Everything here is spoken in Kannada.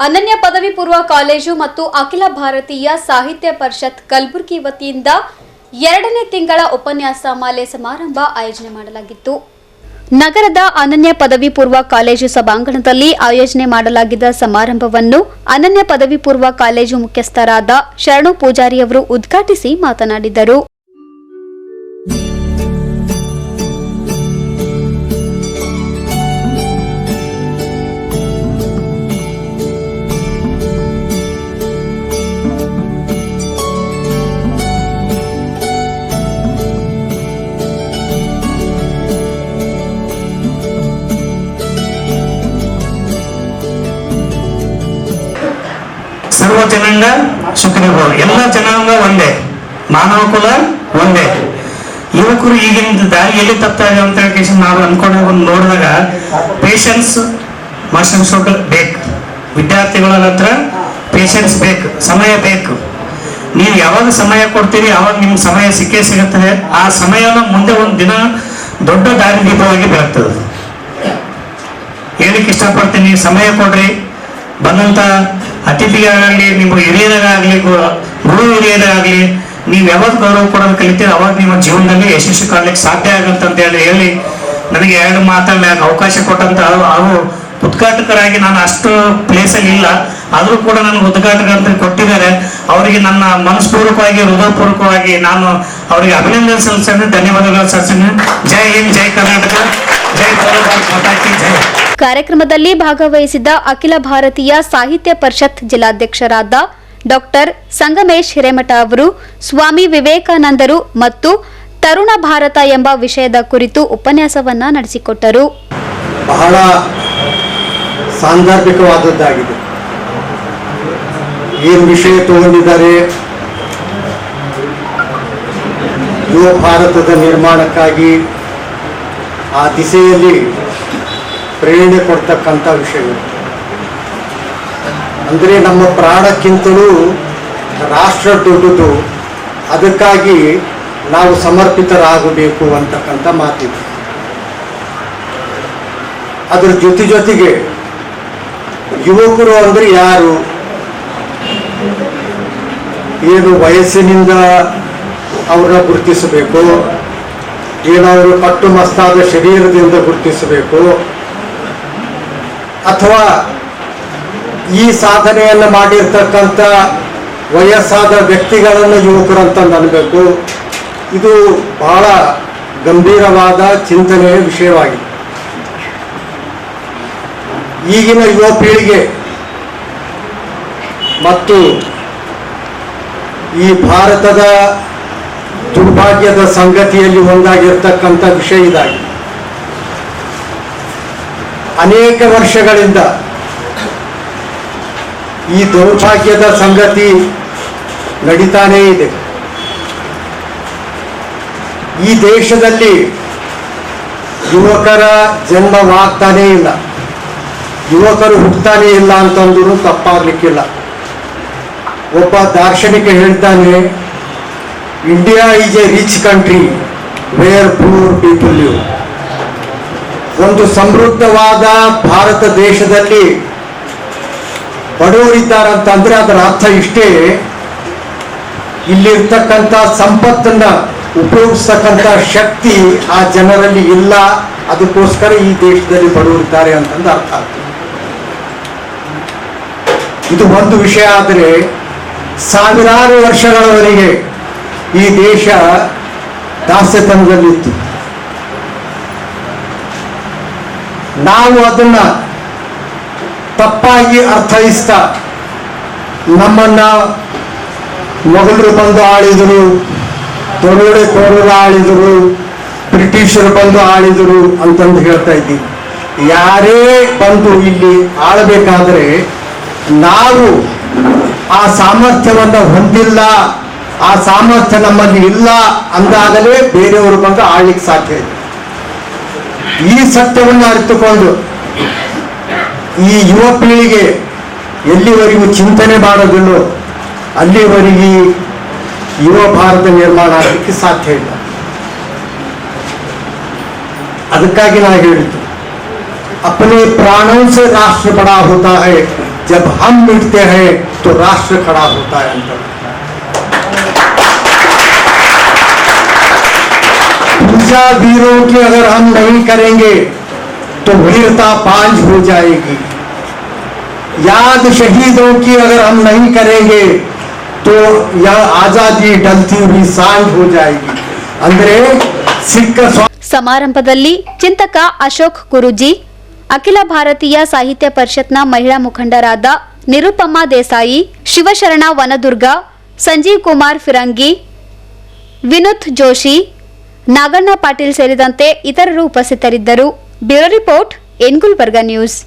ಅನನ್ಯ ಪದವಿ ಪೂರ್ವ ಕಾಲೇಜು ಮತ್ತು ಅಖಿಲ ಭಾರತೀಯ ಸಾಹಿತ್ಯ ಪರಿಷತ್ ಕಲಬುರಗಿ ವತಿಯಿಂದ 2ನೇ ತಿಂಗಳ ಉಪನ್ಯಾಸ ಮಾಲೆ ಸಮಾರಂಭ ಆಯೋಜನೆ ಮಾಡಲಾಗಿತ್ತು. ನಗರದ ಅನನ್ಯ ಪದವಿ ಪೂರ್ವ ಕಾಲೇಜು ಸಭಾಂಗಣದಲ್ಲಿ ಆಯೋಜನೆ ಮಾಡಲಾಗಿದ್ದ ಸಮಾರಂಭವನ್ನು ಅನನ್ಯ ಪದವಿ ಪೂರ್ವ ಕಾಲೇಜು ಮುಖ್ಯಸ್ಥರಾದ ಶರಣು ಪೂಜಾರಿಯವರು ಉದ್ಘಾಟಿಸಿ ಮಾತನಾಡಿದರು. ಸರ್ವ ಜನಾಂಗ ಸುಖಿನೋ, ಎಲ್ಲ ಜನಾಂಗ ಒಂದೇ, ಮಾನವ ಕುಲ ಒಂದೇ. ಯುವಕರು ಈಗಿನ ದಾರಿಯಲ್ಲಿ ತಪ್ತಾರೆ ಅಂತ ಹೇಳಿ ನಾವು ಅನ್ಕೊಂಡಾಗ ಒಂದು ನೋಡಿದಾಗ ಪೇಷನ್ಸ್ ಮಾಸ್ಟರ್ ಬೇಕು. ವಿದ್ಯಾರ್ಥಿಗಳ ಹತ್ರ ಪೇಷನ್ಸ್ ಬೇಕು, ಸಮಯ ಬೇಕು. ನೀವು ಯಾವಾಗ ಸಮಯ ಕೊಡ್ತೀರಿ ಆವಾಗ ನಿಮ್ಗೆ ಸಮಯ ಸಿಕ್ಕೇ ಸಿಗುತ್ತದೆ. ಆ ಸಮಯನ ಮುಂದೆ ಒಂದು ದಿನ ದೊಡ್ಡ ದಾರಿದೀಪವಾಗಿ ಬೆಳಗ್ತದೆ. ಹೇಳಿಕ್ಕೆ ಇಷ್ಟಪಡ್ತೀನಿ, ಸಮಯ ಕೊಡ್ರಿ. ಬಂದಂತ ಅತಿಥಿಗಾಗಲಿ, ನಿಮ್ಮ ಹಿರಿಯರಾಗಲಿ, ಗುರು ಹಿರಿಯರಾಗಲಿ, ನೀವು ಯಾವಾಗ ಗೌರವ ಕೊಡೋದು ಕಲಿತೀರಿ ಅವಾಗ ನಿಮ್ಮ ಜೀವನದಲ್ಲಿ ಯಶಸ್ವಿ ಕಾಣಲಿಕ್ಕೆ ಸಾಧ್ಯ ಆಗುತ್ತಂತ ಹೇಳಿ ನನಗೆ 2 ಮಾತಾಡಲಿಕ್ಕೆ ಅವಕಾಶ ಕೊಟ್ಟಂತ ಅವರು ಉದ್ಘಾಟಕರಾಗಿ ನಾನು ಅಷ್ಟು ಪ್ಲೇಸಲ್ಲಿ ಇಲ್ಲ, ಆದರೂ ಕೂಡ ನನಗೆ ಉದ್ಘಾಟಕ ಅಂತ ಕೊಟ್ಟಿದ್ದಾರೆ. ಅವರಿಗೆ ನನ್ನ ಮನಸ್ಪೂರ್ವಕವಾಗಿ ಹೃದಯಪೂರ್ವಕವಾಗಿ ನಾನು ಅವರಿಗೆ ಅಭಿನಂದನೆ ಸಲ್ಲಿಸ್ತೇನೆ, ಧನ್ಯವಾದಗಳು ಸಲ್ಲಿಸ್ತೇನೆ. ಜೈ ಹಿಂದ್, ಜೈ ಕರ್ನಾಟಕ, ಜೈ ಭಾರತ್ ಮಾತಾ ಕಿ ಜೈ. ಕಾರ್ಯಕ್ರಮದಲ್ಲಿ ಭಾಗವಹಿಸಿದ್ದ ಅಖಿಲ ಭಾರತೀಯ ಸಾಹಿತ್ಯ ಪರಿಷತ್ ಜಿಲ್ಲಾಧ್ಯಕ್ಷರಾದ ಡಾಕ್ಟರ್ ಸಂಗಮೇಶ್ ಹಿರೇಮಠ ಅವರು ಸ್ವಾಮಿ ವಿವೇಕಾನಂದರು ಮತ್ತು ತರುಣ ಭಾರತ ಎಂಬ ವಿಷಯದ ಕುರಿತು ಉಪನ್ಯಾಸವನ್ನ ನಡೆಸಿಕೊಟ್ಟರು. ಬಹಳ ಸಾಂದರ್ಭಿಕವಾದದ್ದಾಗಿದೆ. ಏನು ವಿಷಯ ತಗೊಂಡಿದ್ದಾರೆ? ಯುವ ಭಾರತದ ನಿರ್ಮಾಣಕ್ಕಾಗಿ ಆ ದಿಸೆಯಲ್ಲಿ ಪ್ರೇರಣೆ ಕೊಡ್ತಕ್ಕಂಥ ವಿಷಯಗಳು. ಅಂದರೆ ನಮ್ಮ ಪ್ರಾಣಕ್ಕಿಂತಲೂ ರಾಷ್ಟ್ರ ದೊಡ್ಡದು, ಅದಕ್ಕಾಗಿ ನಾವು ಸಮರ್ಪಿತರಾಗಬೇಕು ಅಂತಕ್ಕಂಥ ಮಾತಿದೆ. ಅದರ ಜೊತೆಗೆ ಯುವಕರು ಅಂದರೆ ಯಾರು, ಏನು ವಯಸ್ಸಿನಿಂದ ಅವ್ರನ್ನ ಗುರುತಿಸಬೇಕು, ಏನವರು ಕಟ್ಟುಮಸ್ತಾದ ಶರೀರದಿಂದ ಗುರುತಿಸಬೇಕು, ಅಥವಾ ಈ ಸಾಧನೆಯನ್ನು ಮಾಡಿರ್ತಕ್ಕಂಥ ವಯಸ್ಸಾದ ವ್ಯಕ್ತಿಗಳನ್ನು ಯುವಕರು ಅಂತ ಅನ್ನಬೇಕು. ಇದು ಬಹಳ ಗಂಭೀರವಾದ ಚಿಂತನೆಯ ವಿಷಯವಾಗಿದೆ. ಈಗಿನ ಯುವ ಪೀಳಿಗೆ ಮತ್ತು ಈ ಭಾರತದ ದುರ್ಭಾಗ್ಯದ ಸಂಗತಿಯಲ್ಲಿ ಒಂದಾಗಿರ್ತಕ್ಕಂಥ ವಿಷಯ ಇದಾಗಿದೆ. ಅನೇಕ ವರ್ಷಗಳಿಂದ ಈ ದೌರ್ಭಾಗ್ಯದ ಸಂಗತಿ ನಡೀತಾನೇ ಇದೆ. ಈ ದೇಶದಲ್ಲಿ ಯುವಕರ ಜನ್ಮವಾಗ್ತಾನೇ ಇಲ್ಲ, ಯುವಕರು ಹುಟ್ಟತಾನೇ ಇಲ್ಲ ಅಂತಂದ್ರೂ ತಪ್ಪಾಗ್ಲಿಕ್ಕಿಲ್ಲ. ಒಬ್ಬ ದಾರ್ಶನಿಕ ಹೇಳ್ತಾನೆ, India is a rich country where poor people live. ಒಂದು ಸಮೃದ್ಧವಾದ ಭಾರತ ದೇಶದಲ್ಲಿ ಬಡವರಿದ್ದಾರಂತಂದ್ರೆ ಅದರ ಅರ್ಥ ಇಷ್ಟೇ, ಇಲ್ಲಿರ್ತಕ್ಕಂಥ ಸಂಪತ್ತನ್ನ ಉಪಯೋಗಿಸ್ತಕ್ಕಂಥ ಶಕ್ತಿ ಆ ಜನರಲ್ಲಿ ಇಲ್ಲ, ಅದಕ್ಕೋಸ್ಕರ ಈ ದೇಶದಲ್ಲಿ ಬಡವರಿದ್ದಾರೆ ಅಂತಂದು ಅರ್ಥ ಆಗ್ತದೆ. ಇದು ಒಂದು ವಿಷಯ. ಆದರೆ ಸಾವಿರಾರು ವರ್ಷಗಳವರೆಗೆ ಈ ದೇಶ ದಾಸ್ಯತನದಲ್ಲಿತ್ತು. ನಾವು ಅದನ್ನ ತಪ್ಪಾಗಿ ಅರ್ಥೈಸ್ತಾ ನಮ್ಮನ್ನ ಮೊಘಲರು ಬಂದು ಆಳಿದರು, ದೊರಕೋರರು ಆಳಿದರು, ಬ್ರಿಟಿಷರು ಬಂದು ಆಳಿದರು ಅಂತಂದು ಹೇಳ್ತಾ ಇದ್ದೀವಿ. ಯಾರೇ ಬಂದು ಇಲ್ಲಿ ಆಳಬೇಕಾದ್ರೆ ನಾವು ಆ ಸಾಮರ್ಥ್ಯವನ್ನು ಹೊಂದಿಲ್ಲ, ಆ ಸಾಮರ್ಥ್ಯ ನಮ್ಮಲ್ಲಿ ಇಲ್ಲ ಅಂದಾಗಲೇ ಬೇರೆಯವರು ಬಂದು ಆಳ್ಲಿಕ್ಕೆ ಸಾಧ್ಯ ಇದೆ. ಈ ಸತ್ಯವನ್ನು ಅರಿತುಕೊಂಡು ಈ ಯುವ ಪೀಳಿಗೆ ಎಲ್ಲಿವರೆಗೂ ಚಿಂತನೆ ಮಾಡೋದಿಲ್ಲೋ ಅಲ್ಲಿವರೆಗೆ ಯುವ ಭಾರತ ನಿರ್ಮಾಣ ಆಗಲಿಕ್ಕೆ ಸಾಧ್ಯ ಇಲ್ಲ. ಅದಕ್ಕಾಗಿ ನಾನು ಹೇಳಿದ್ದು, अपने प्राणों से राष्ट्र बड़ा होता है, जब हम मिटते हैं तो राष्ट्र खड़ा होता है अंदर। पूजा वीरों की अगर हम नहीं करेंगे तो वीरता पांच हो जाएगी। याद शहीदों की अगर हम नहीं करेंगे तो यह आजादी डलती हुई सांझ हो जाएगी। ಅಂದ್ರೆ ಸಿಕ್ಕ ಸಮಾರಂಭದಲ್ಲಿ ಚಿಂತಕ ಅಶೋಕ್ ಗುರೂಜಿ, ಅಖಿಲ ಭಾರತೀಯ ಸಾಹಿತ್ಯ ಪರಿಷತ್ನ ಮಹಿಳಾ ಮುಖಂಡರಾದ ನಿರುಪಮಾ ದೇಸಾಯಿ, ಶಿವಶರಣ ವನದುರ್ಗ, ಸಂಜೀವ್ ಕುಮಾರ್ ಫಿರಂಗಿ, ವಿನುತ್ ಜೋಶಿ, ನಾಗಣ್ಣ ಪಾಟೀಲ್ ಸೇರಿದಂತೆ ಇತರರು ಉಪಸ್ಥಿತರಿದ್ದರು. Bureau report, N Gulbarga news.